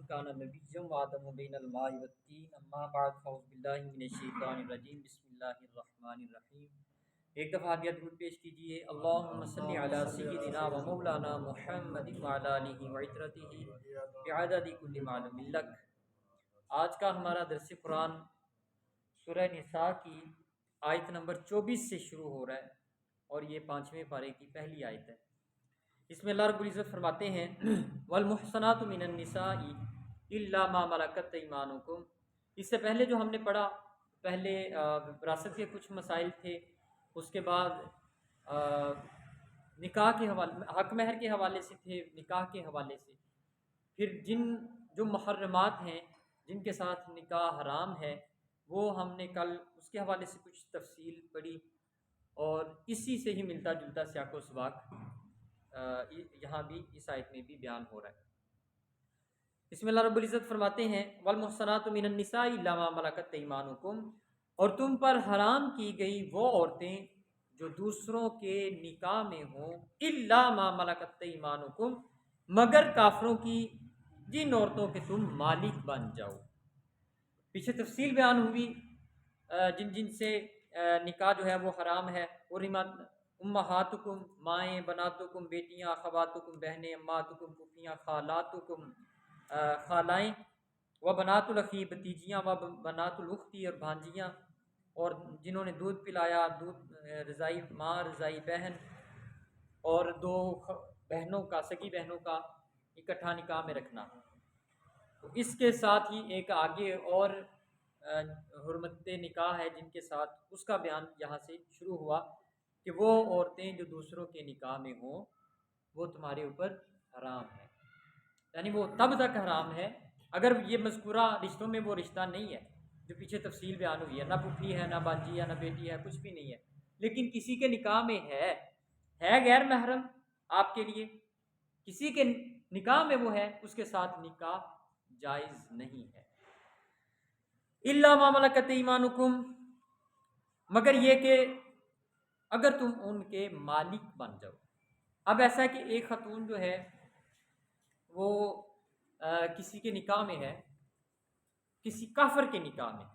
كان نبيا وآدم بين الماء والطين أما بعد فأعوذ بالله من الشيطان الرجيم بسم الله الرحمن الرحیم۔ ایک دفعہ آپ یہ درود پیش کیجئے، اللہم صلی علی سیدنا و مولانا محمد وعلی آلہ وعترتہ بعدد کل معلوم لک۔ آج کا ہمارا درس قرآن سورہ نساء کی آیت نمبر 24 سے شروع ہو رہا ہے اور یہ 5ویں پارے کی پہلی آیت ہے۔ اس میں اللہ رب العزت فرماتے ہیں والمحصنات من النساء الا ما ملکت ایمانکم۔ اس سے پہلے جو ہم نے پڑھا، پہلے وراثت کے کچھ مسائل تھے، اس کے بعد نکاح کے حوالے، حق مہر کے حوالے سے تھے، نکاح کے حوالے سے، پھر جو محرمات ہیں جن کے ساتھ نکاح حرام ہے وہ ہم نے کل اس کے حوالے سے کچھ تفصیل پڑھی، اور اسی سے ہی ملتا جلتا سیاق و سباق یہاں بھی اس آیت میں بھی بیان ہو رہا ہے۔ اس میں اللہ رب العزت فرماتے ہیں والمحصنات من النساء الا ما ملکت ایمانکم، اور تم پر حرام کی گئی وہ عورتیں جو دوسروں کے نکاح میں ہوں، الا ما ملکت ایمانکم، مگر کافروں کی جن عورتوں کے تم مالک بن جاؤ۔ پیچھے تفصیل بیان ہوئی جن جن سے نکاح جو ہے وہ حرام ہے، امہاتکم مائیں، بناتکم بیٹیاں، اخواتکم بہنیں، اماتکم پھوپھیاں، خالاتکم خالائیں، و بنات الاخی بتیجیاں، و بنات الاختی اور بھانجیاں، اور جنہوں نے دودھ پلایا، دودھ رضائی ماں، رضائی بہن، اور دو بہنوں کا، سگی بہنوں کا اکٹھا نکاح میں رکھنا۔ تو اس کے ساتھ ہی ایک آگے اور حرمت نکاح ہے جن کے ساتھ اس کا بیان یہاں سے شروع ہوا کہ وہ عورتیں جو دوسروں کے نکاح میں ہوں وہ تمہارے اوپر حرام ہے، یعنی وہ تب تک حرام ہے اگر یہ مذکورہ رشتوں میں وہ رشتہ نہیں ہے جو پیچھے تفصیل بیان ہوئی ہے، نہ پھوپھی ہے، نہ بانجی ہے، نہ بیٹی ہے، کچھ بھی نہیں ہے، لیکن کسی کے نکاح میں ہے غیر محرم آپ کے لیے، کسی کے نکاح میں وہ ہے، اس کے ساتھ نکاح جائز نہیں ہے۔ الا ما ملکت ایمانکم، مگر یہ کہ اگر تم ان کے مالک بن جاؤ۔ اب ایسا ہے کہ ایک خاتون جو ہے وہ کسی کے نکاح میں ہے، کسی کافر کے نکاح میں،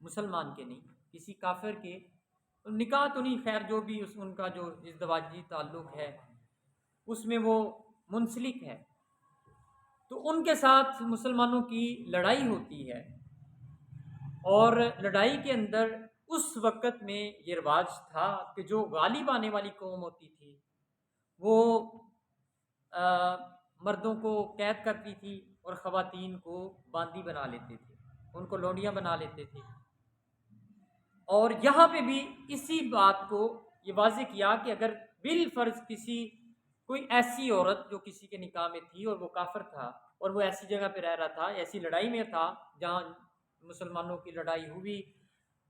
مسلمان کے نہیں، کسی کافر کے نکاح تو نہیں، خیر جو بھی ان کا جو ازدواجی تعلق ہے اس میں وہ منسلک ہے، تو ان کے ساتھ مسلمانوں کی لڑائی ہوتی ہے، اور لڑائی کے اندر اس وقت میں یہ رواج تھا کہ جو غالب آنے والی قوم ہوتی تھی وہ مردوں کو قید کرتی تھی اور خواتین کو باندی بنا لیتے تھے، ان کو لونڈیاں بنا لیتے تھے۔ اور یہاں پہ بھی اسی بات کو یہ واضح کیا کہ اگر بالفرض کوئی ایسی عورت جو کسی کے نکاح میں تھی اور وہ کافر تھا اور وہ ایسی جگہ پہ رہ رہا تھا، ایسی لڑائی میں تھا جہاں مسلمانوں کی لڑائی ہوئی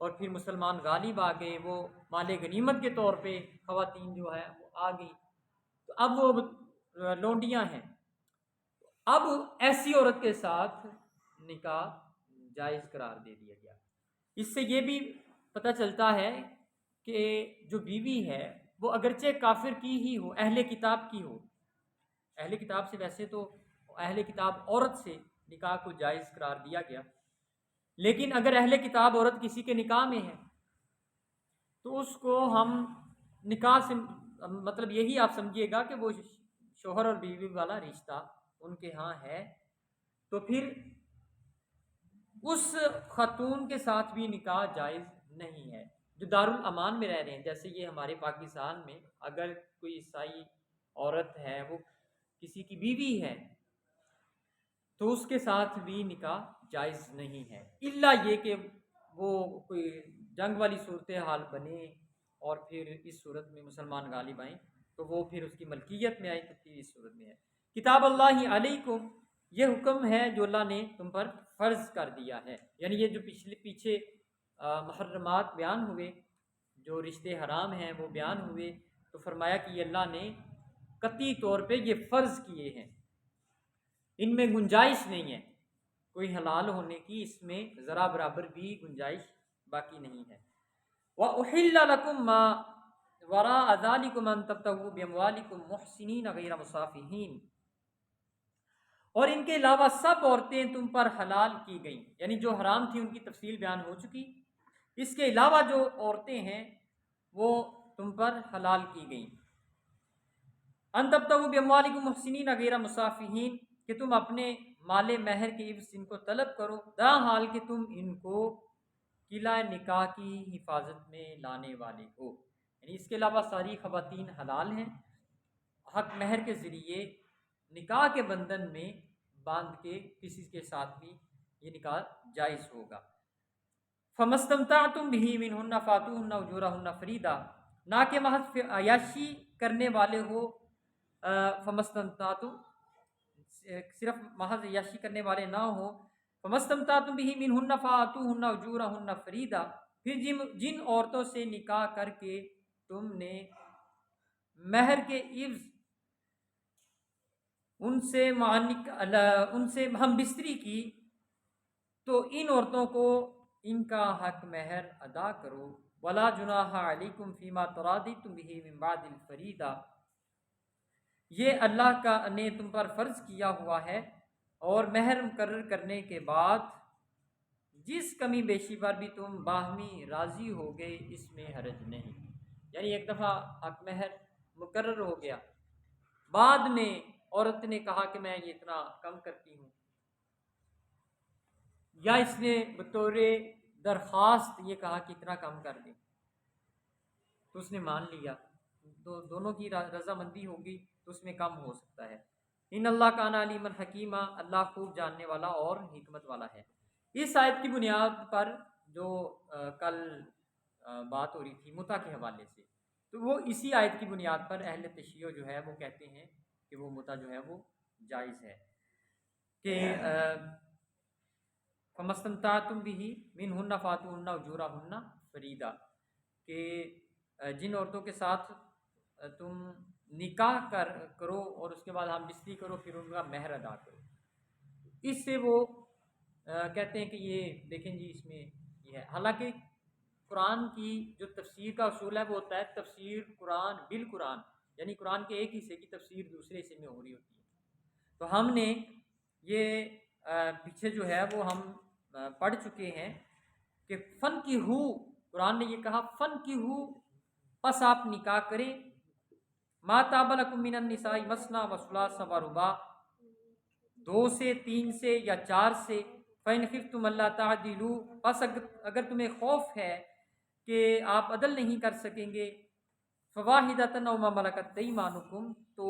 اور پھر مسلمان غالب آ گئے، وہ مال غنیمت کے طور پہ خواتین جو ہے وہ آ گئی، تو اب وہ لونڈیاں ہیں، اب ایسی عورت کے ساتھ نکاح جائز قرار دے دیا گیا۔ اس سے یہ بھی پتہ چلتا ہے کہ جو بیوی ہے وہ اگرچہ کافر کی ہی ہو، اہل کتاب کی ہو، اہل کتاب سے ویسے تو اہل کتاب عورت سے نکاح کو جائز قرار دیا گیا، لیکن اگر اہل کتاب عورت کسی کے نکاح میں ہے تو اس کو ہم نکاح سے مطلب یہی آپ سمجھیے گا کہ وہ شوہر اور بیوی والا رشتہ ان کے ہاں ہے، تو پھر اس خاتون کے ساتھ بھی نکاح جائز نہیں ہے جو دارالامان میں رہ رہے ہیں۔ جیسے یہ ہمارے پاکستان میں اگر کوئی عیسائی عورت ہے، وہ کسی کی بیوی ہے، تو اس کے ساتھ بھی نکاح جائز نہیں ہے، الا یہ کہ وہ کوئی جنگ والی صورتحال بنے اور پھر اس صورت میں مسلمان غالب آئیں تو وہ پھر اس کی ملکیت میں آئے، تو پھر اس صورت میں ہے۔ کتاب اللہ علیکم، یہ حکم ہے جو اللہ نے تم پر فرض کر دیا ہے، یعنی یہ جو پیچھے محرمات بیان ہوئے، جو رشتے حرام ہیں وہ بیان ہوئے، تو فرمایا کہ یہ اللہ نے قطعی طور پہ یہ فرض کیے ہیں، ان میں گنجائش نہیں ہے کوئی حلال ہونے کی، اس میں ذرا برابر بھی گنجائش باقی نہیں ہے۔ وَأُحِلَّ لَكُم مَّا وَرَاءَ ذَلِكُمْ أَن تَبْتَغُوا بِأَمْوَالِكُمْ مُحْسِنِينَ غَيْرَ مُسَافِحِينَ، اور ان کے علاوہ سب عورتیں تم پر حلال کی گئیں، یعنی جو حرام تھی ان کی تفصیل بیان ہو چکی، اس کے علاوہ جو عورتیں ہیں وہ تم پر حلال کی گئیں۔ ان تبتغوا باموالکم محسنین غیر مسافحین، کہ تم اپنے مال مہر کے عوض ان کو طلب کرو دا حال کہ تم ان کو قلعہ نکاح کی حفاظت میں لانے والے ہو، یعنی اس کے علاوہ ساری خواتین حلال ہیں، حق مہر کے ذریعے نکاح کے بندھن میں باندھ کے کسی کے ساتھ بھی یہ نکاح جائز ہوگا۔ فمستمتعتم به منہن فاتوہن اجورہن فریدا، نہ کہ محض عیاشی کرنے والے ہو، فمستمتعتم صرف محض عیاشی کرنے والے نہ ہو، فمستمتعتم به منہن فاتوہن اجورہن فریدا، پھر جن عورتوں سے نکاح کر کے تم نے مہر کے عوض ان سے ہم بستری کی، تو ان عورتوں کو ان کا حق مہر ادا کرو۔ ولا جناح علیکم فیما تراضیتم به من بعد الفریضہ، یہ اللہ کا نے تم پر فرض کیا ہوا ہے، اور مہر مقرر کرنے کے بعد جس کمی بیشی پر بھی تم باہمی راضی ہو گئے اس میں حرج نہیں، یعنی ایک دفعہ حق مہر مقرر ہو گیا، بعد میں عورت نے کہا کہ میں یہ اتنا کم کرتی ہوں، یا اس نے بطور درخواست یہ کہا کہ اتنا کم کر دیں، تو اس نے مان لیا، تو دونوں کی رضامندی ہوگی تو اس میں کم ہو سکتا ہے۔ ان اللہ کان علیما حکیما، اللہ خوب جاننے والا اور حکمت والا ہے۔ اس آیت کی بنیاد پر جو کل بات ہو رہی تھی متع کے حوالے سے، تو وہ اسی آیت کی بنیاد پر اہل تشیع جو ہے وہ کہتے ہیں کہ وہ متع جو ہے وہ جائز ہے، کہ فمستمتعتم به منہن فاتوہن اجورہن فریدا، کہ جن عورتوں کے ساتھ تم نکاح کرو اور اس کے بعد ہم بستری کرو، پھر ان کا مہر ادا کرو۔ اس سے وہ کہتے ہیں کہ یہ دیکھیں جی اس میں یہ ہے، حالانکہ قرآن کی جو تفسیر کا اصول ہے وہ ہوتا ہے تفسیر قرآن بالقرآن، یعنی قرآن کے ایک حصے کی تفسیر دوسرے حصے میں ہو رہی ہوتی ہے۔ تو ہم نے یہ پیچھے جو ہے وہ ہم پڑھ چکے ہیں کہ فن کی ہو، قرآن نے یہ کہا فن کی ہو، پس آپ نکاح کریں، ما طاب لکم من النساء مثنی و ثلاث و رباع، 2 سے 3 سے یا 4 سے، فإن خفتم الا تعدلوا، پس اگر تمہیں خوف ہے کہ آپ عدل نہیں کر سکیں گے، فواحدۃ او ما ملکت ایمانکم، تو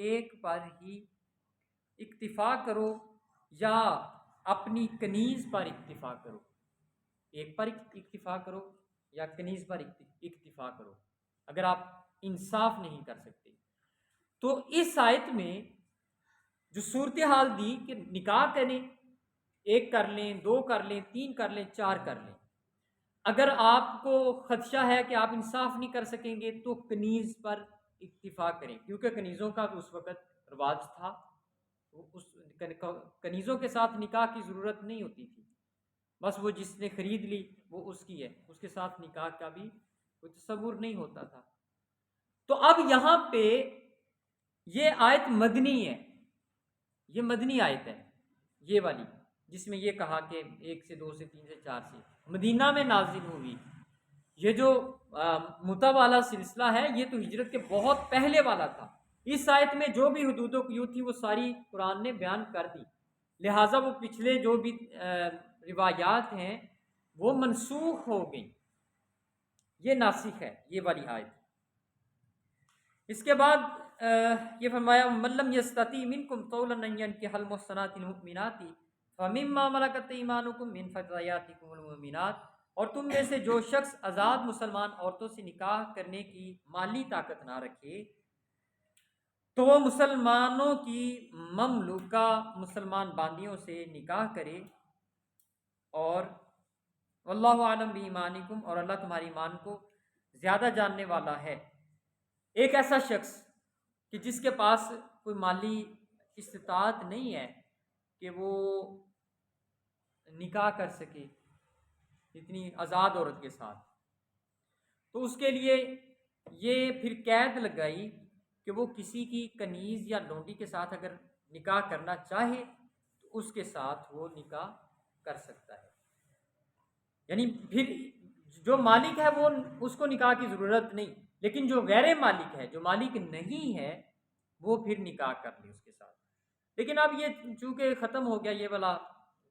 ایک پر ہی اکتفا کرو یا اپنی کنیز پر اکتفا کرو، ایک پر اکتفا کرو یا کنیز پر اکتفا کرو اگر آپ انصاف نہیں کر سکتے۔ تو اس آیت میں جو صورتحال دی کہ نکاح کریں، 1 کر لیں، 2 کر لیں، 3 کر لیں، 4 کر لیں، اگر آپ کو خدشہ ہے کہ آپ انصاف نہیں کر سکیں گے تو کنیز پر اکتفا کریں، کیونکہ کنیزوں کا اس وقت رواج تھا، اس کنیزوں کے ساتھ نکاح کی ضرورت نہیں ہوتی تھی، بس وہ جس نے خرید لی وہ اس کی ہے، اس کے ساتھ نکاح کا بھی کوئی تصور نہیں ہوتا تھا۔ تو اب یہاں پہ یہ آیت مدنی ہے، یہ مدنی آیت ہے یہ والی، جس میں یہ کہا کہ 1 سے 2 سے 3 سے 4 سے مدینہ میں نازل ہوئی۔ یہ جو متع والا سلسلہ ہے یہ تو ہجرت کے بہت پہلے والا تھا، اس آیت میں جو بھی حدود و قیود تھی وہ ساری قرآن نے بیان کر دی، لہٰذا وہ پچھلے جو بھی روایات ہیں وہ منسوخ ہو گئیں، یہ ناسخ ہے یہ والی آیت۔ اس کے بعد یہ فرمایا من لم یستطع منکم طولا ان ينكح المحصنات المؤمنات فمما ملكت ایمانکم من فتياتکم المؤمنات، اور تم میں سے جو شخص آزاد مسلمان عورتوں سے نکاح کرنے کی مالی طاقت نہ رکھے تو وہ مسلمانوں کی مملوکہ مسلمان باندیوں سے نکاح کرے، اور واللہ اعلم بایمانکم، اور اللہ تمہاری ایمان کو زیادہ جاننے والا ہے۔ ایک ایسا شخص کہ جس کے پاس کوئی مالی استطاعت نہیں ہے کہ وہ نکاح کر سکے اتنی آزاد عورت کے ساتھ، تو اس کے لیے یہ پھر قید لگائی کہ وہ کسی کی کنیز یا لونڈی کے ساتھ اگر نکاح کرنا چاہے تو اس کے ساتھ وہ نکاح کر سکتا ہے. یعنی پھر جو مالک ہے وہ اس کو نکاح کی ضرورت نہیں، لیکن جو غیر مالک ہے، جو مالک نہیں ہے، وہ پھر نکاح کر لے اس کے ساتھ. لیکن اب یہ چونکہ ختم ہو گیا، یہ والا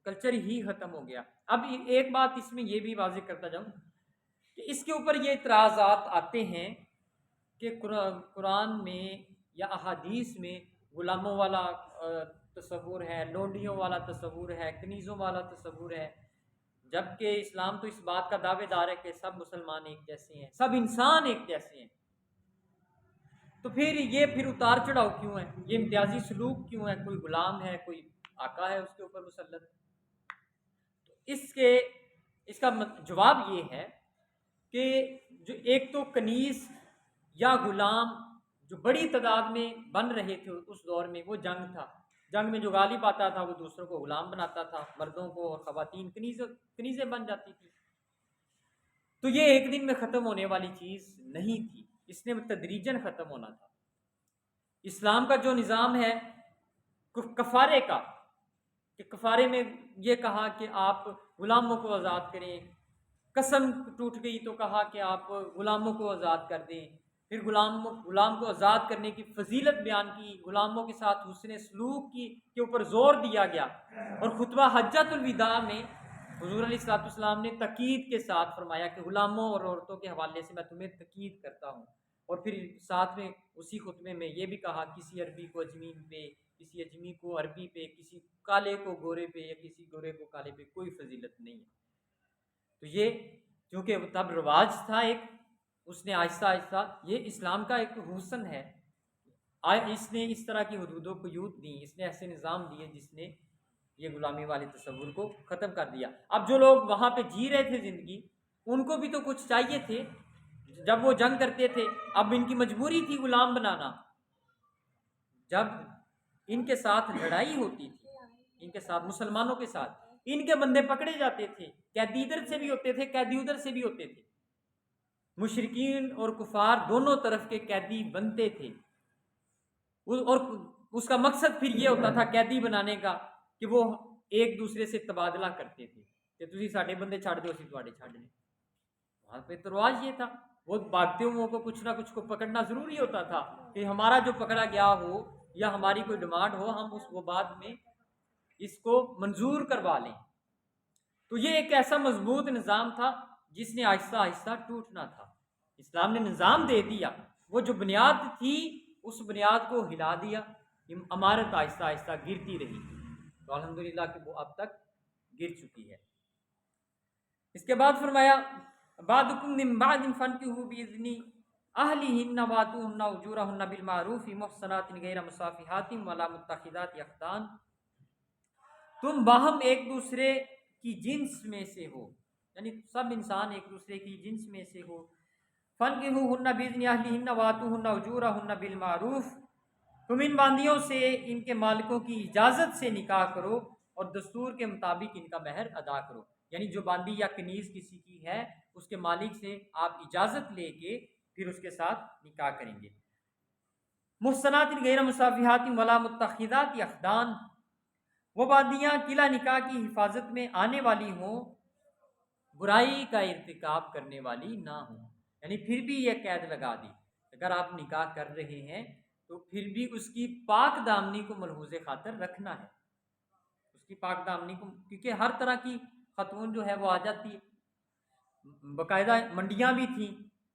کلچر ہی ختم ہو گیا. اب ایک بات اس میں یہ بھی واضح کرتا جاؤں کہ اس کے اوپر یہ اعتراضات آتے ہیں کہ قرآن میں یا احادیث میں غلاموں والا تصور ہے، لونڈیوں والا تصور ہے، کنیزوں والا تصور ہے، جبکہ اسلام تو اس بات کا دعوے دار ہے کہ سب مسلمان ایک جیسے ہیں، سب انسان ایک جیسے ہیں. تو پھر اتار چڑھاؤ کیوں ہے؟ یہ امتیازی سلوک کیوں ہے؟ کوئی غلام ہے، کوئی آقا ہے اس کے اوپر مسلط. تو اس کا جواب یہ ہے کہ جو ایک تو کنیز یا غلام جو بڑی تعداد میں بن رہے تھے اس دور میں، وہ جنگ تھا. جنگ میں جو غالب آتا تھا وہ دوسروں کو غلام بناتا تھا، مردوں کو، اور خواتین کنیزیں بن جاتی تھی. تو یہ ایک دن میں ختم ہونے والی چیز نہیں تھی، اس نے تدریجاً ختم ہونا تھا. اسلام کا جو نظام ہے کفارے کا، کہ کفارے میں یہ کہا کہ آپ غلاموں کو آزاد کریں، قسم ٹوٹ گئی تو کہا کہ آپ غلاموں کو آزاد کر دیں. پھر غلام کو آزاد کرنے کی فضیلت بیان کی، غلاموں کے ساتھ حسن سلوک کے اوپر زور دیا گیا. اور خطبہ حجۃ الوداع میں حضور علیہ الصلوۃ والسلام نے تاکید کے ساتھ فرمایا کہ غلاموں اور عورتوں کے حوالے سے میں تمہیں تاکید کرتا ہوں. اور پھر ساتھ میں اسی خطبے میں یہ بھی کہا کسی عربی کو اجمی پہ، کسی اجمی کو عربی پہ، کسی کالے کو گورے پہ، یا کسی گورے کو کالے پہ کوئی فضیلت نہیں ہے. تو یہ چونکہ تب رواج تھا ایک، اس نے آہستہ آہستہ، یہ اسلام کا ایک حسن ہے، اس نے اس طرح کی حدود و قیود دی، اس نے ایسے نظام دیے جس نے یہ غلامی والے تصور کو ختم کر دیا. اب جو لوگ وہاں پہ جی رہے تھے زندگی، ان کو بھی تو کچھ چاہیے تھے. جب وہ جنگ کرتے تھے، اب ان کی مجبوری تھی غلام بنانا. جب ان کے ساتھ لڑائی ہوتی تھی، ان کے ساتھ، مسلمانوں کے ساتھ، ان کے بندے پکڑے جاتے تھے، قیدی ادھر سے بھی ہوتے تھے، قیدی ادھر سے بھی ہوتے تھے. مشرکین اور کفار دونوں طرف کے قیدی بنتے تھے. اور اس کا مقصد پھر یہ ہوتا تھا قیدی بنانے کا کہ وہ ایک دوسرے سے تبادلہ کرتے تھے کہ تسی ساڈے بندے چھاڑ دو، اسی تواڈے چھاڑ دیں. وہاں پہ تو رواج یہ تھا، وہ بھاگتے ہوئے کو کچھ نہ کچھ کو پکڑنا ضروری ہوتا تھا کہ ہمارا جو پکڑا گیا ہو یا ہماری کوئی ڈیمانڈ ہو، ہم وہ بعد میں اس کو منظور کروا لیں. تو یہ ایک ایسا مضبوط نظام تھا جس نے آہستہ آہستہ ٹوٹنا تھا. اسلام نے نظام دے دیا، وہ جو بنیاد تھی اس بنیاد کو ہلا دیا، عمارت آہستہ آہستہ گرتی رہی. تو الحمدللہ کہ وہ اب تک گر چکی ہے. اس کے بعد فرمایا بعضکم من بعض فانکحوا باذن اہلہن واتوہن اجورہن بالمعروف محصنات غیر مصافحات ولا متخذات اخدان. تم باہم ایک دوسرے کی جنس میں سے ہو، یعنی سب انسان ایک دوسرے کی جنس میں سے ہو. فانکحوہن باذن اہلہن واتوہن اجورہن بالمعروف. تم ان باندیوں سے ان کے مالکوں کی اجازت سے نکاح کرو اور دستور کے مطابق ان کا مہر ادا کرو. یعنی جو باندی یا کنیز کسی کی ہے، اس کے مالک سے آپ اجازت لے کے پھر اس کے ساتھ نکاح کریں گے. محصنات غیر مصافحات ولا متخذات اخدان. وہ باندیاں قلع نکاح کی حفاظت میں آنے والی ہوں، برائی کا ارتکاب کرنے والی نہ ہوں. یعنی پھر بھی یہ قید لگا دی، اگر آپ نکاح کر رہے ہیں تو پھر بھی اس کی پاک دامنی کو ملحوظ خاطر رکھنا ہے. اس کی پاک دامنی کو، کیونکہ ہر طرح کی خاتون جو ہے وہ آ جاتی ہے. باقاعدہ منڈیاں بھی تھیں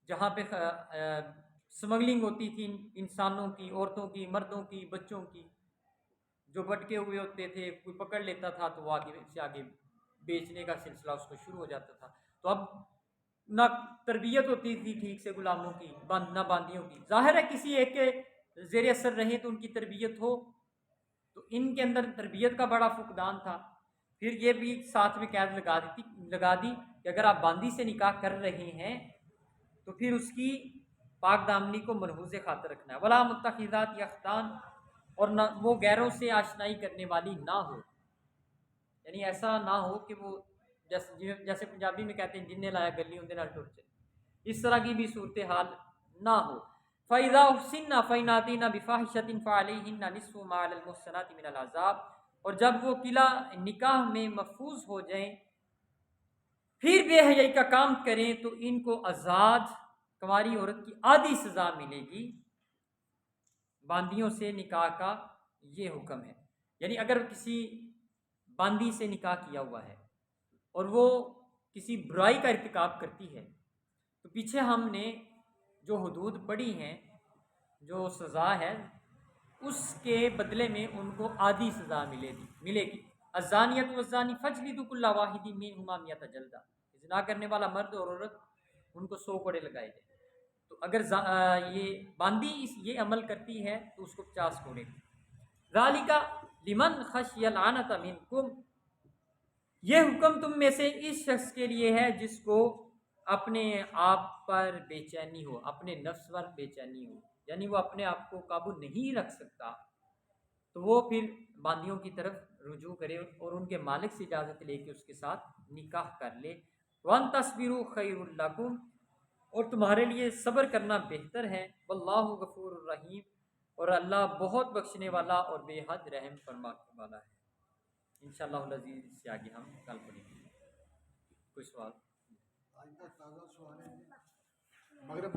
جہاں پہ سمگلنگ ہوتی تھی انسانوں کی، عورتوں کی، مردوں کی، بچوں کی. جو بٹکے ہوئے ہوتے تھے کوئی پکڑ لیتا تھا تو وہ آگے سے آگے بیچنے کا سلسلہ اس کو شروع ہو جاتا تھا. تو اب نہ تربیت ہوتی تھی ٹھیک سے غلاموں کی، نہ باندیوں کی. ظاہر ہے کسی ایک کے زیر اثر رہیں تو ان کی تربیت ہو، تو ان کے اندر تربیت کا بڑا فقدان تھا. پھر یہ بھی ساتھ میں قید لگا دی کہ اگر آپ باندی سے نکاح کر رہے ہیں تو پھر اس کی پاک دامنی کو ملحوظ خاطر رکھنا ہے. ولا متخذات اخدان. اور نہ وہ غیروں سے آشنائی کرنے والی نہ ہو. یعنی ایسا نہ ہو کہ وہ جیسے پنجابی میں کہتے ہیں جننے لایا گلی اندے نال ٹر چلے، اس طرح کی بھی صورتحال نہ ہو. فَإِذَا أُحْصِنَّ فَإِنْ أَتَيْنَ بِفَاحِشَةٍ فَعَلَيْهِنَّ نِصْفُ مَا عَلَى الْمُحْصَنَاتِ مِنَ الْعَذَابِ، اور جب وہ قلعہ نکاح میں محفوظ ہو جائیں پھر بے حیائی کا کام کریں تو ان کو آزاد کنواری عورت کی آدھی سزا ملے گی۔ باندیوں سے نکاح کا یہ حکم ہے، یعنی اگر کسی باندی سے نکاح کیا ہوا ہے اور وہ کسی برائی کا ارتکاب کرتی ہے تو پیچھے ہم نے جو حدود پڑھی ہیں، جو سزا ہے، اس کے بدلے میں ان کو آدھی سزا ملے گی۔ الزانیۃ والزانی فاجلدوا کل واحد منہما مئۃ جلدہ، زنا کرنے والا مرد اور عورت ان کو 100 کوڑے لگائے جائیں۔ تو اگر یہ باندی یہ عمل کرتی ہے تو اس کو 50 کوڑے۔ ذالک لمن خشی العنۃ منکم، یہ حکم تم میں سے اس شخص کے لیے ہے جس کو اپنے آپ پر بے چینی ہو، اپنے نفس پر بے چینی ہو، یعنی وہ اپنے آپ کو قابو نہیں رکھ سکتا، تو وہ پھر باندیوں کی طرف رجوع کرے اور ان کے مالک سے اجازت لے کے اس کے ساتھ نکاح کر لے۔ وَأَن تَصْبِرُوا خَيْرٌ لَكُمْ، اور تمہارے لیے صبر کرنا بہتر ہے۔ وَاللَّهُ غَفُورٌ رَحِيمٌ، اور اللہ بہت بخشنے والا اور بے حد رحم فرمانے والا ہے۔ انشاءاللہ العزیز اس سے آگے ہم کل پڑھیں گے۔ کوئی سوال؟